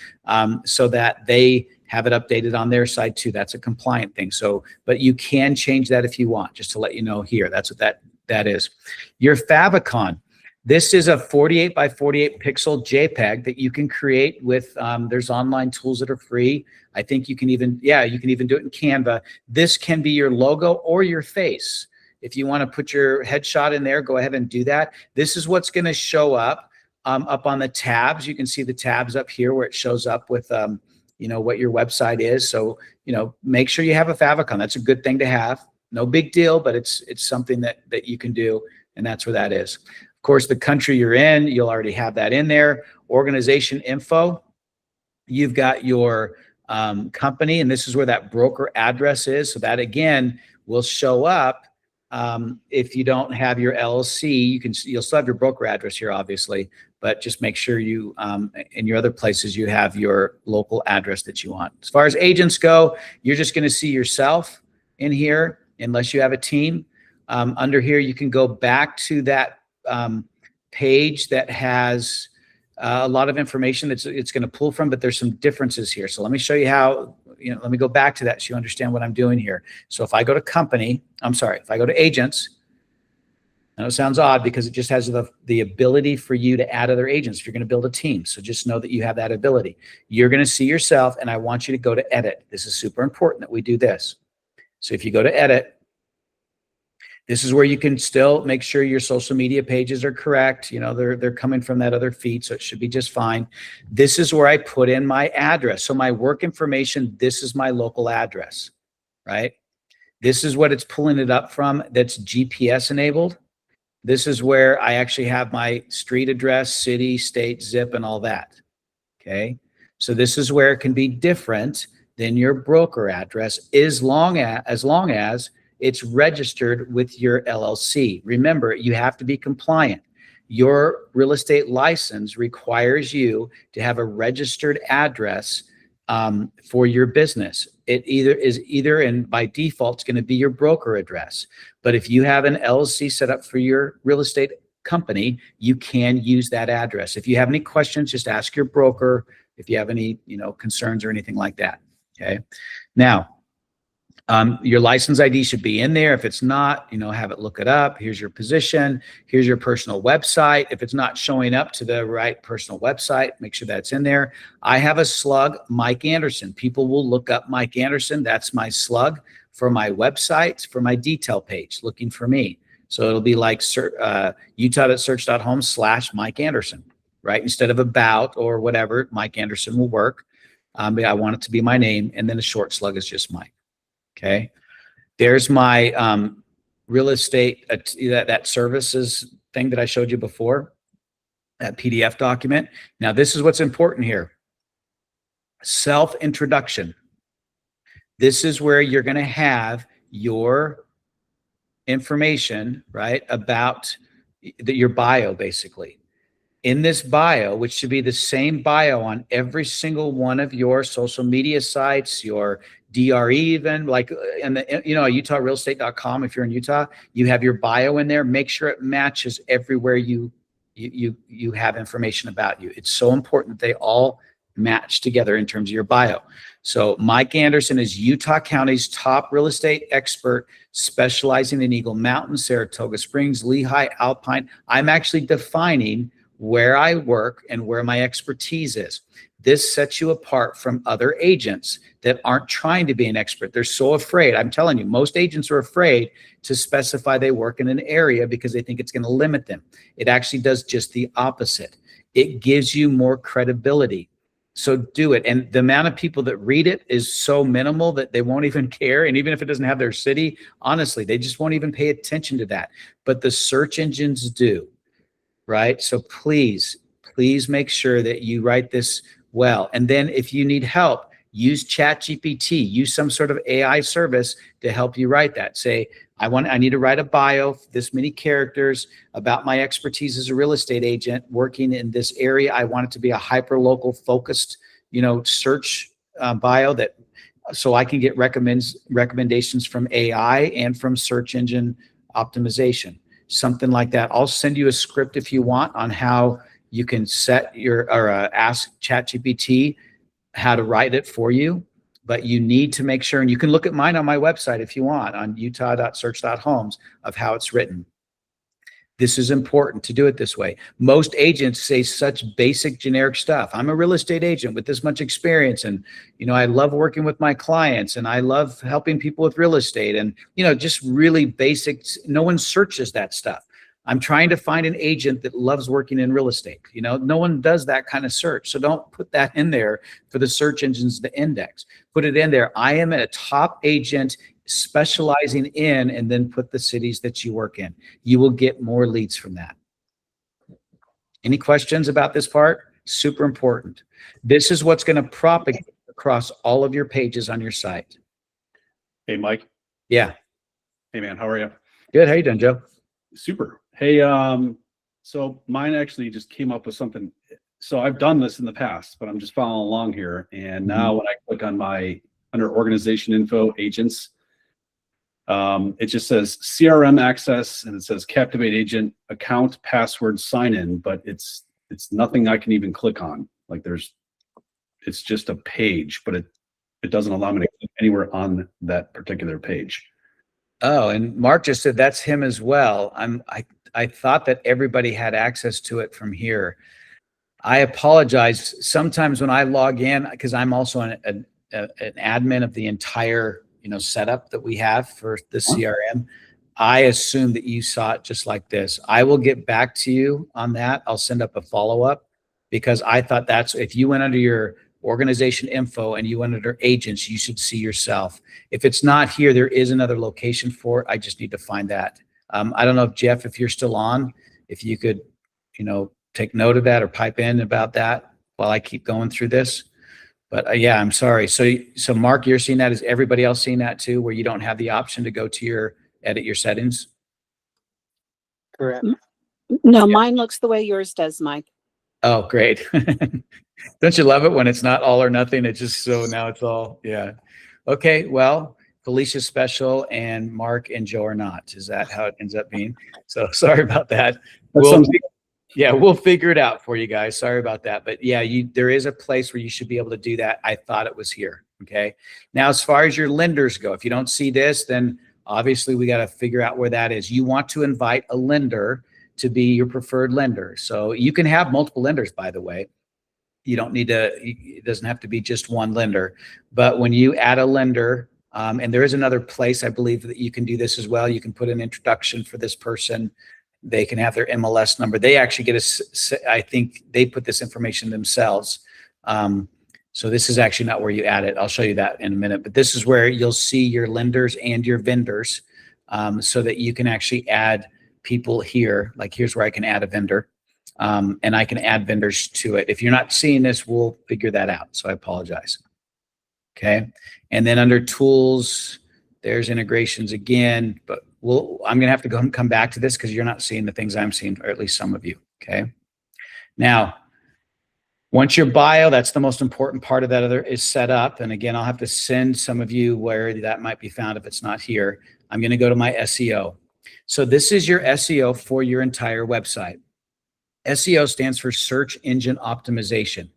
so that they have it updated on their side too. That's a compliant thing. So, but you can change that if you want, just to let you know here. That's what that is. Your favicon. This is a 48 by 48 pixel JPEG that you can create with, there's online tools that are free. I think you can even do it in Canva. This can be your logo or your face. If you want to put your headshot in there, go ahead and do that. This is what's going to show up on the tabs. You can see the tabs up here where it shows up with, what your website is. So, make sure you have a favicon. That's a good thing to have. No big deal, but it's something that you can do, and that's where that is. Of course, the country you're in, you'll already have that in there. Organization info, you've got your company, and this is where that broker address is. So that again will show up. If you don't have your LLC, you'll still have your broker address here, obviously, but just make sure you, in your other places, you have your local address that you want. As far as agents go, you're just going to see yourself in here, unless you have a team. Under here, you can go back to that page that has a lot of information that it's going to pull from, but there's some differences here. So let me show you how, let me go back to that so you understand what I'm doing here. So if I go to if I go to agents, I know it sounds odd because it just has the ability for you to add other agents if you're going to build a team. So just know that you have that ability. You're going to see yourself, and I want you to go to edit. This is super important that we do this. So if you go to edit, this is where you can still make sure your social media pages are correct. They're coming from that other feed, so it should be just fine. This is where I put in my address. So my work information, this is my local address, right? This is what it's pulling it up from. That's GPS enabled. This is where I actually have my street address, city, state, zip, and all that. Okay. So this is where it can be different than your broker address as long as it's registered with your LLC. Remember, you have to be compliant. Your real estate license requires you to have a registered address for your business. It and by default, it's going to be your broker address. But if you have an LLC set up for your real estate company, you can use that address. If you have any questions, just ask your broker. If you have any, concerns or anything like that. Okay. Now, your license ID should be in there. If it's not, have it look it up. Here's your position. Here's your personal website. If it's not showing up to the right personal website, make sure that's in there. I have a slug, Mike Anderson. People will look up Mike Anderson. That's my slug for my website, for my detail page, looking for me. So it'll be like utah.search.home/Mike Anderson, right? Instead of about or whatever, Mike Anderson will work. But I want it to be my name. And then the short slug is just Mike. Okay, there's my real estate, that services thing that I showed you before, that PDF document. Now, this is what's important here. Self-introduction. This is where you're going to have your information, right, about your bio, basically. in this bio, which should be the same bio on every single one of your social media sites, your DRE even, like in the, UtahRealestate.com, if you're in Utah, you have your bio in there. Make sure it matches everywhere you have information about you. It's so important that they all match together in terms of your bio. So Mike Anderson is Utah County's top real estate expert, specializing in Eagle Mountain, Saratoga Springs, Lehigh, Alpine. I'm actually defining where I work and where my expertise is. This sets you apart from other agents that aren't trying to be an expert. They're so afraid. I'm telling you, most agents are afraid to specify they work in an area because they think it's going to limit them. It actually does just the opposite. It gives you more credibility. So do it. And the amount of people that read it is so minimal that they won't even care. And even if it doesn't have their city, honestly, they just won't even pay attention to that. But the search engines do. Right? So please make sure that you write this well. And then if you need help, use ChatGPT, use some sort of AI service to help you write that. Say, I need to write a bio, this many characters about my expertise as a real estate agent working in this area. I want it to be a hyper local focused, search bio that, so I can get recommendations from AI and from search engine optimization. Something like that. I'll send you a script if you want on how you can set ask ChatGPT how to write it for you. But you need to make sure, and you can look at mine on my website if you want, on utah.search.homes, of how it's written. This is important to do it this way. Most agents say such basic generic stuff. I'm a real estate agent with this much experience, and I love working with my clients, and I love helping people with real estate, and just really basic. No one searches that stuff. I'm trying to find an agent that loves working in real estate. No one does that kind of search. So don't put that in there for the search engines to index. Put it in there. I am a top agent specializing in, and then put the cities that you work in. You will get more leads from that. Any questions about this part? Super important. This is what's going to propagate across all of your pages on your site. Hey, Mike. Yeah. Hey, man. How are you? Good. How you doing, Joe? Super. Hey, so mine actually just came up with something. So I've done this in the past, but I'm just following along here. And now when I click on under organization info, agents, it just says CRM access, and it says Captivate agent account password sign in, but it's nothing I can even click on. Like it's just a page, but it doesn't allow me to click anywhere on that particular page. Oh, and Mark just said that's him as well. I thought that everybody had access to it from here. I apologize. Sometimes when I log in, because I'm also an admin of the entire setup that we have for the CRM, I assume that you saw it just like this. I will get back to you on that. I'll send up a follow-up, because I thought that's, if you went under your organization info and you went under agents, you should see yourself. If it's not here, there is another location for it. I just need to find that. I don't know if Jeff, if you're still on, if you could, take note of that or pipe in about that while I keep going through this. But yeah, I'm sorry. So Mark, you're seeing that. Is everybody else seeing that too, where you don't have the option to go to edit your settings? Correct. No, mine looks the way yours does, Mike. Oh, great. Don't you love it when it's not all or nothing? It's just, so now it's all, yeah. Okay, well, Felicia's special and Mark and Joe are not. Is that how it ends up being? So sorry about that. We'll figure it out for you guys. Sorry about that. But yeah, there is a place where you should be able to do that. I thought it was here. Okay. Now, as far as your lenders go, if you don't see this, then obviously we got to figure out where that is. You want to invite a lender to be your preferred lender. So you can have multiple lenders, by the way. You don't need to, it doesn't have to be just one lender. But when you add a lender, and there is another place, I believe, that you can do this as well. You can put an introduction for this person. They can have their MLS number. They actually I think they put this information themselves. So this is actually not where you add it. I'll show you that in a minute. But this is where you'll see your lenders and your vendors, so that you can actually add people here. Like here's where I can add a vendor. And I can add vendors to it. If you're not seeing this, we'll figure that out. So I apologize. Okay. And then under tools, there's integrations again, but I'm going to have to come back to this because you're not seeing the things I'm seeing, or at least some of you. Okay. Now, once your bio, that's the most important part of that other, is set up. And again, I'll have to send some of you where that might be found if it's not here. I'm going to go to my SEO. So this is your SEO for your entire website. SEO stands for search engine optimization.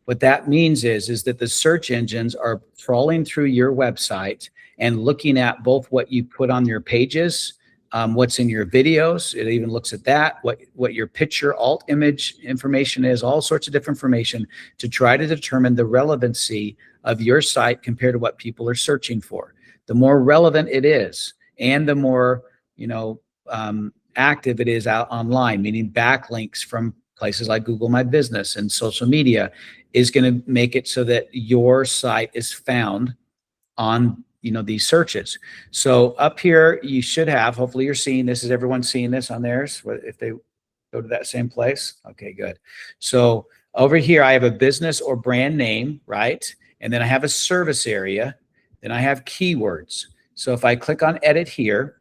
What that means is that the search engines are crawling through your website and looking at both what you put on your pages, what's in your videos. It even looks at that, what your picture, alt image information is, all sorts of different information to try to determine the relevancy of your site compared to what people are searching for. The more relevant it is, and the more, active it is out online, meaning backlinks from places like Google My Business and social media, is going to make it so that your site is found on these searches. So up here, you should have, hopefully you're seeing this. Is everyone seeing this on theirs? If they go to that same place? Okay, good. So over here, I have a business or brand name, right? And then I have a service area. Then I have keywords. So if I click on edit here,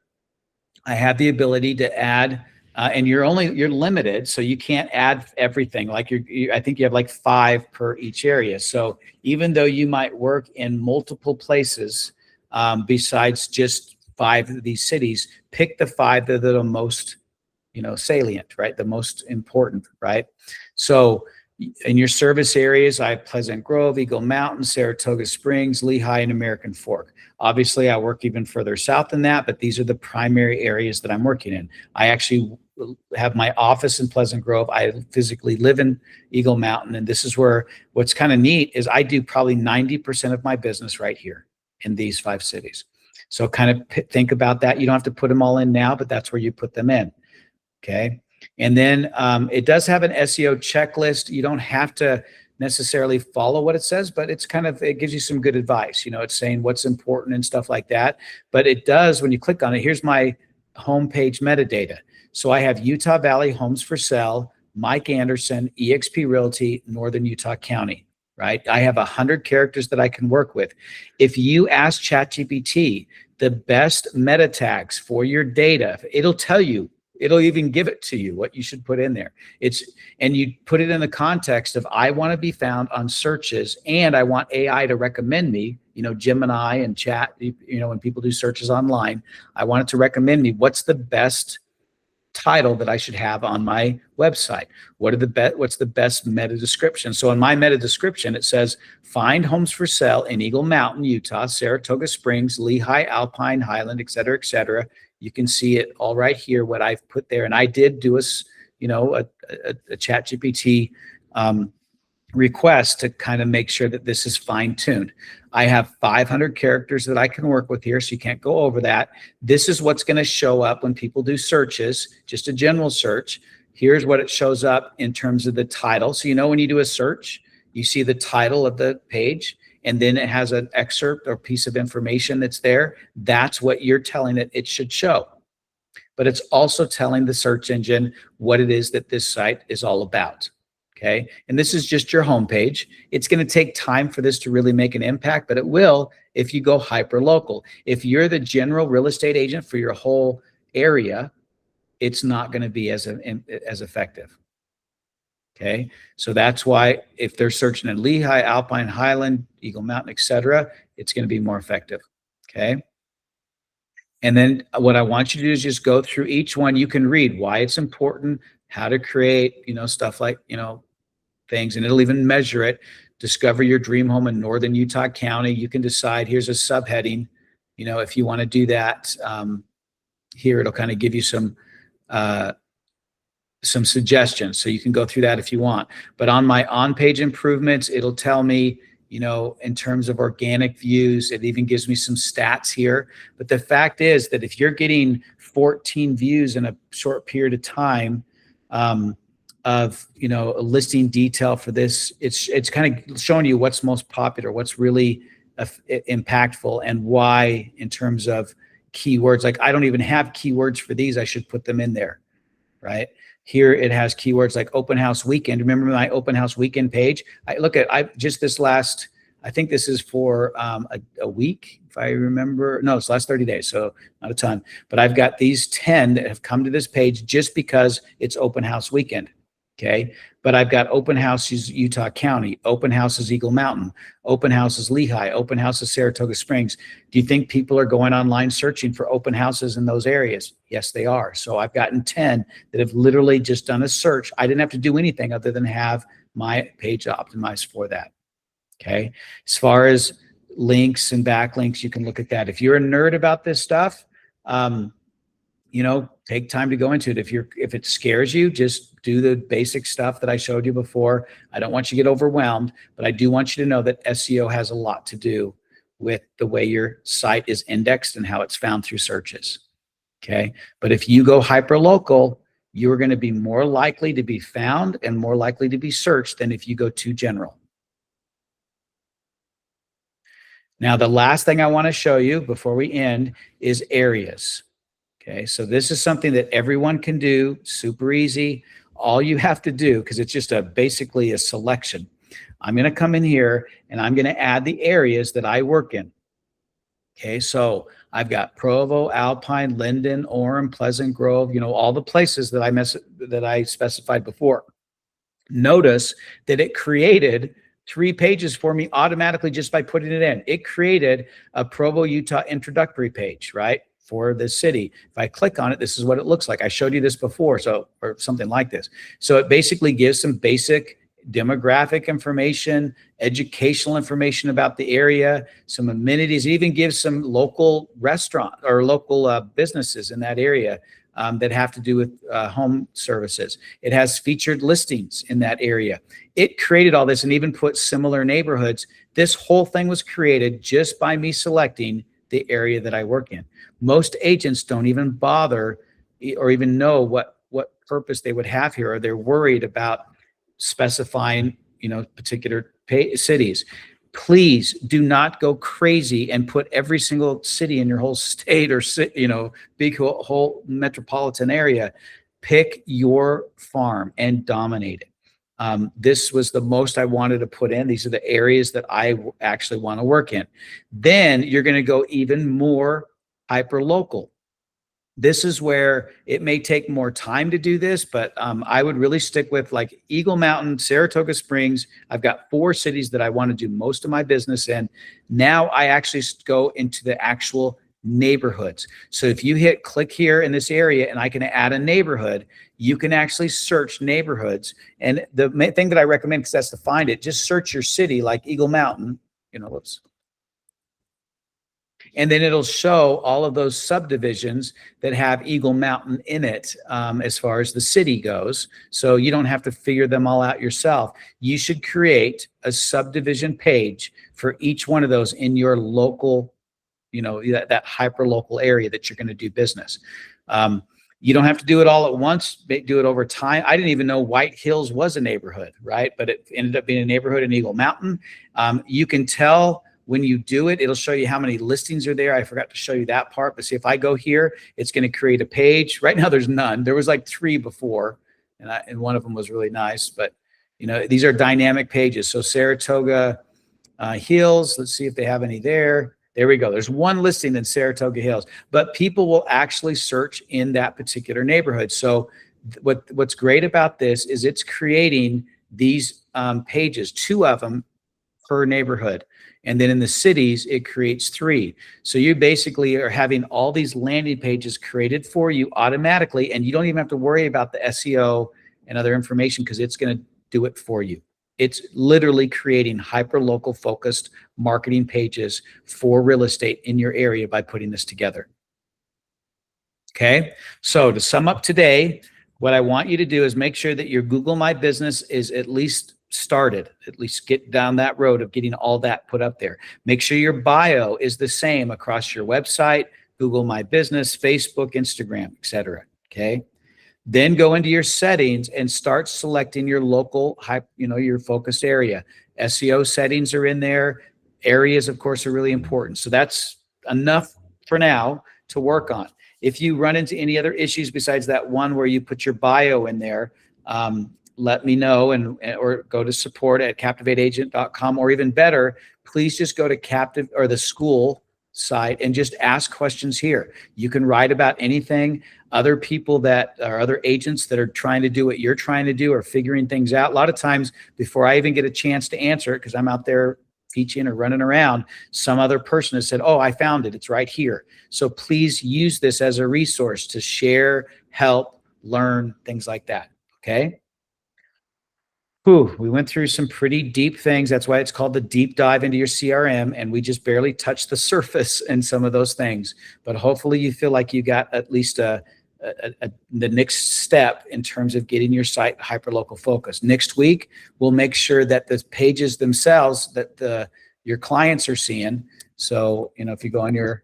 I have the ability to add, and you're limited, so you can't add everything. Like I think you have like 5 per each area. So even though you might work in multiple places, besides just 5 of these cities, pick the 5 that are the most, salient, right? The most important, right? So in your service areas, I have Pleasant Grove, Eagle Mountain, Saratoga Springs, Lehigh, and American Fork. Obviously, I work even further south than that, but these are the primary areas that I'm working in. I actually have my office in Pleasant Grove. I physically live in Eagle Mountain, and this is where what's kind of neat is I do probably 90% of my business right here in these 5 cities. So kind of think about that. You don't have to put them all in now, but that's where you put them in. Okay. And then it does have an SEO checklist. You don't have to necessarily follow what it says, but it gives you some good advice. It's saying what's important and stuff like that. But it does, when you click on it, here's my homepage metadata. So I have Utah Valley Homes for Sale, Mike Anderson, eXp Realty, Northern Utah County, right? I have 100 characters that I can work with. If you ask ChatGPT the best meta tags for your data, it'll tell you. It'll even give it to you what you should put in there. And you put it in the context of, I want to be found on searches and I want AI to recommend me, Gemini and chat, when people do searches online, I want it to recommend me what's the best title that I should have on my website. What's the best meta description? So in my meta description, it says, find homes for sale in Eagle Mountain, Utah, Saratoga Springs, Lehigh, Alpine, Highland, et cetera, et cetera. You can see it all right here, what I've put there. And I did do a ChatGPT request to kind of make sure that this is fine-tuned. I have 500 characters that I can work with here, so you can't go over that. This is what's going to show up when people do searches, just a general search. Here's what it shows up in terms of the title. So when you do a search, you see the title of the page, and then it has an excerpt or piece of information that's there. That's what you're telling it should show. But it's also telling the search engine what it is that this site is all about. Okay. And this is just your homepage. It's going to take time for this to really make an impact, but it will if you go hyper local. If you're the general real estate agent for your whole area, it's not going to be as effective. Okay. So that's why if they're searching in Lehigh, Alpine, Highland, Eagle Mountain, et cetera, it's going to be more effective. Okay. And then what I want you to do is just go through each one. You can read why it's important, how to create, stuff like, things, and it'll even measure it. Discover your dream home in Northern Utah County. You can decide, here's a subheading, if you want to do that. Here, it'll kind of give you some suggestions. So you can go through that if you want. But on my on-page improvements, it'll tell me, in terms of organic views, it even gives me some stats here. But the fact is that if you're getting 14 views in a short period of time, of a listing detail for this, it's kind of showing you what's most popular, what's really impactful, and why in terms of keywords. Like I don't even have keywords for these. I should put them in there, right? Here it has keywords like open house weekend. Remember my open house weekend page? I just this last, I think this is for a week, if I remember. No, it's the last 30 days, so not a ton. But I've got these 10 that have come to this page just because it's open house weekend. Okay. But I've got open houses, Utah County, open houses, Eagle Mountain, open houses, Lehigh, open houses, Saratoga Springs. Do you think people are going online searching for open houses in those areas? Yes, they are. So I've gotten 10 that have literally just done a search. I didn't have to do anything other than have my page optimized for that. Okay. As far as links and backlinks, you can look at that. If you're a nerd about this stuff, take time to go into it. If it scares you, just do the basic stuff that I showed you before. I don't want you to get overwhelmed, but I do want you to know that SEO has a lot to do with the way your site is indexed and how it's found through searches. Okay. But if you go hyper local, you're going to be more likely to be found and more likely to be searched than if you go too general. Now, the last thing I want to show you before we end is areas. Okay, so this is something that everyone can do, super easy. All you have to do, because it's just basically a selection. I'm going to come in here and I'm going to add the areas that I work in. Okay, so I've got Provo, Alpine, Linden, Orem, Pleasant Grove, all the places that I specified before. Notice that it created 3 pages for me automatically just by putting it in. It created a Provo, Utah introductory page, right, for the city. If I click on it, this is what it looks like. I showed you this before, or something like this. So it basically gives some basic demographic information, educational information about the area, some amenities. It even gives some local restaurant or local businesses in that area that have to do with home services. It has featured listings in that area. It created all this and even put similar neighborhoods. This whole thing was created just by me selecting the area that I work in. Most agents don't even bother or even know what purpose they would have here, or they're worried about specifying, particular cities. Please do not go crazy and put every single city in your whole state or big whole metropolitan area. Pick your farm and dominate it. This was the most I wanted to put in. These are the areas that I actually want to work in. Then you're going to go even more hyper local. This is where it may take more time to do this, but I would really stick with like Eagle Mountain, Saratoga Springs. I've got 4 cities that I want to do most of my business in. Now I actually go into the actual neighborhoods. So if you hit click here in this area and I can add a neighborhood, you can actually search neighborhoods. And the main thing that I recommend, because that's to find it, just search your city like Eagle Mountain, whoops. And then it'll show all of those subdivisions that have Eagle Mountain in it as far as the city goes. So you don't have to figure them all out yourself. You should create a subdivision page for each one of those in your local, that hyper local area that you're going to do business. You don't have to do it all at once, do it over time. I didn't even know White Hills was a neighborhood, right? But it ended up being a neighborhood in Eagle Mountain. You can tell when you do it, it'll show you how many listings are there. I forgot to show you that part, but see, if I go here, it's going to create a page. Right now, there's none. There was like 3 before, and one of them was really nice. But these are dynamic pages. So Saratoga Hills. Let's see if they have any there. There we go. There's 1 listing in Saratoga Hills, but people will actually search in that particular neighborhood. So what's great about this is it's creating these pages, 2 of them per neighborhood. And then in the cities, it creates 3. So you basically are having all these landing pages created for you automatically, and you don't even have to worry about the SEO and other information because it's going to do it for you. It's literally creating hyper-local focused marketing pages for real estate in your area by putting this together. Okay, so to sum up today, what I want you to do is make sure that your Google My Business is at least started, at least get down that road of getting all that put up there. Make sure your bio is the same across your website, Google My Business, Facebook, Instagram, etc. Okay. Then go into your settings and start selecting your local, your focused area. SEO settings are in there. Areas, of course, are really important. So that's enough for now to work on. If you run into any other issues besides that one where you put your bio in there, let me know or go to support@captivateagent.com, or even better, please just go to Captive or the school site and just ask questions here. You can write about anything. other people that are other agents that are trying to do what you're trying to do or figuring things out. A lot of times before I even get a chance to answer it, because I'm out there teaching or running around, some other person has said, oh, I found it. It's right here. So please use this as a resource to share, help, learn, things like that. Okay. Whew, we went through some pretty deep things. That's why it's called the deep dive into your CRM. And we just barely touched the surface in some of those things. But hopefully you feel like you got at least the next step in terms of getting your site hyperlocal focus. Next week, we'll make sure that the pages themselves that your clients are seeing. So, if you go on your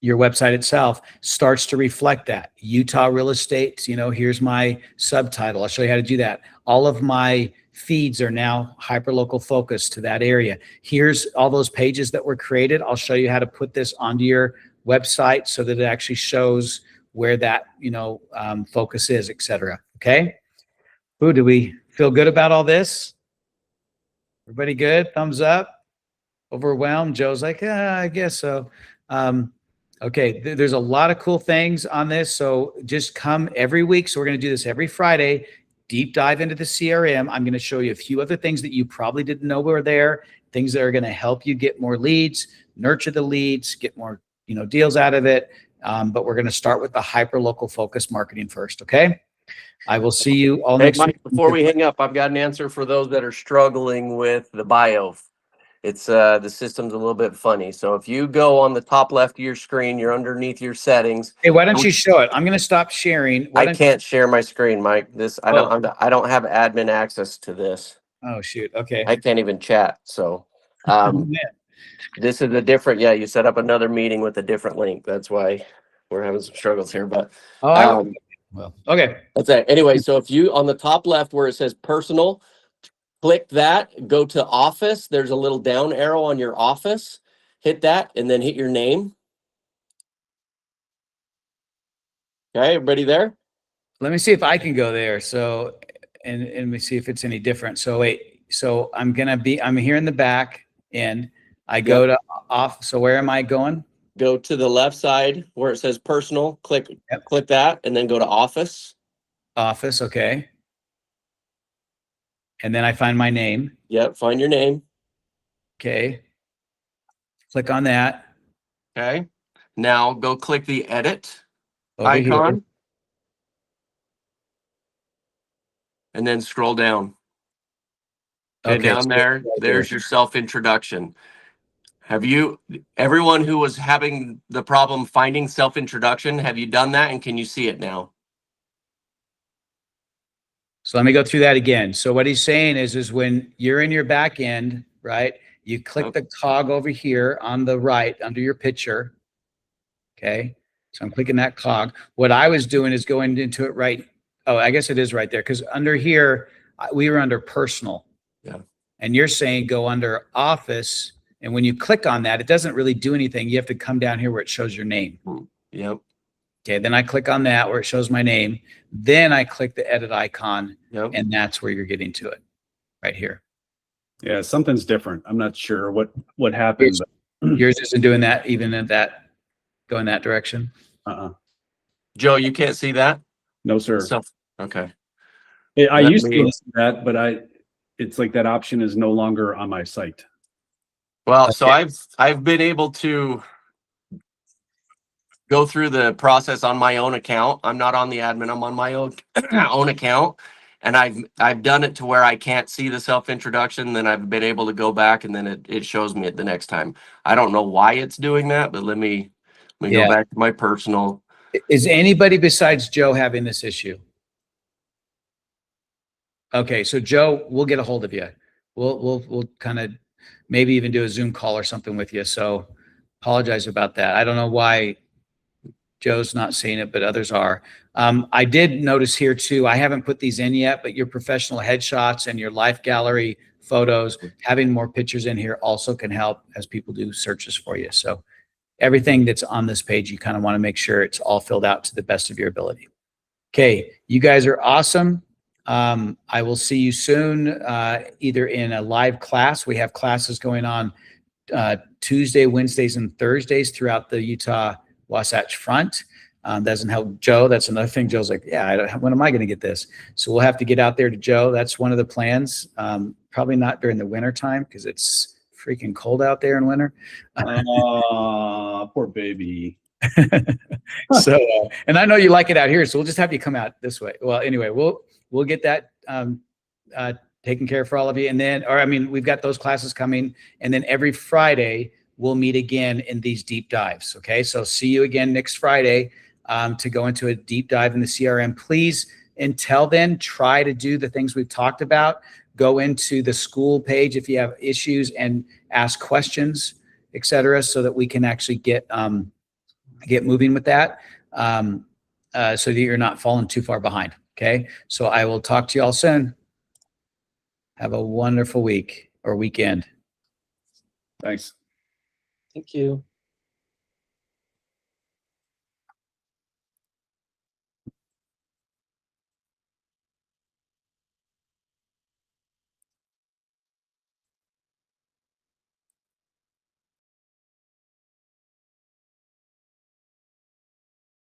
website itself starts to reflect that. Utah real estate, here's my subtitle. I'll show you how to do that. All of my feeds are now hyperlocal focused to that area. Here's all those pages that were created. I'll show you how to put this onto your website so that it actually shows where that, focus is, etc. Okay. Ooh, do we feel good about all this? Everybody good? Thumbs up? Overwhelmed? Joe's like, I guess so. Okay, there's a lot of cool things on this. So just come every week. So we're going to do this every Friday, deep dive into the CRM. I'm going to show you a few other things that you probably didn't know were there, things that are going to help you get more leads, nurture the leads, get more, deals out of it. But we're going to start with the hyper-local focus marketing first. Okay. I will see you all Hey, next Mike, week. before we hang up, I've got an answer for those that are struggling with the bio. It's the system's a little bit funny. So if you go on the top left of your screen, you're underneath your settings. Hey, why don't you show it? I'm going to stop sharing. I can't share my screen, Mike. I don't have admin access to this. Oh, shoot. Okay. I can't even chat. So this is a different, you set up another meeting with a different link. That's why we're having some struggles here. But well, okay. that's it. Anyway, so if you on the top left where it says personal, click that, go to office. There's a little down arrow on your office. Hit that and then hit your name. Okay, everybody there? Let me see if I can go there. So, and we see if it's any different. So wait, so I'm here in the back and I go to off. So where am I going? Go to the left side where it says personal, click that and then go to office. Office. Okay. And then I find my name. Yep. Find your name. Okay. Click on that. Okay. Now go click the edit Over icon. here. And then scroll down. Okay, down there, there's your self-introduction. Everyone who was having the problem finding self-introduction, have you done that and can you see it now? So let me go through that again. So what he's saying is when you're in your back end, right? You click the cog over here on the right under your picture. Okay. So I'm clicking that cog. What I was doing is going into it right. Oh, I guess it is right there. Because under here, we were under personal. Yeah. And you're saying go under office. And when you click on that, it doesn't really do anything. You have to come down here where it shows your name. Yep. Okay. Then I click on that where it shows my name. Then I click the edit icon. Yep. And that's where you're getting to it right here. Yeah, something's different. I'm not sure what happened. Yours isn't doing that, even at that, going that direction. Joe, you can't see that? No, sir. Okay. I used to see that, but it's like that option is no longer on my site. Well, so I've been able to go through the process on my own account. I'm not on the admin. I'm on my own account. And I've done it to where I can't see the self-introduction. Then I've been able to go back and then it shows me it the next time. I don't know why it's doing that, but let me go back to my personal. Is anybody besides Joe having this issue? Okay, so Joe, we'll get a hold of you. We'll kind of maybe even do a Zoom call or something with you. So apologize about that. I don't know why Joe's not seeing it, but others are. I did notice here too, I haven't put these in yet, but your professional headshots and your life gallery photos, having more pictures in here also can help as people do searches for you. So everything that's on this page, you kind of want to make sure it's all filled out to the best of your ability. Okay, you guys are awesome. I will see you soon, either in a live class. We have classes going on Tuesday, Wednesdays, and Thursdays throughout the Utah Wasatch Front. Doesn't help Joe. That's another thing. Joe's like, yeah, when am I going to get this? So we'll have to get out there to Joe. That's one of the plans. Probably not during the winter time because it's freaking cold out there in winter. Poor baby. So, and I know you like it out here, so we'll just have you come out this way. Well, anyway, we'll get that taken care of for all of you. And then, we've got those classes coming, and then every Friday we'll meet again in these deep dives. Okay. So see you again next Friday to go into a deep dive in the CRM. Please, until then, try to do the things we've talked about. Go into the school page if you have issues and ask questions, etc., so that we can actually get moving with that, so that you're not falling too far behind. Okay. So I will talk to you all soon. Have a wonderful week or weekend. Thanks. Thank you.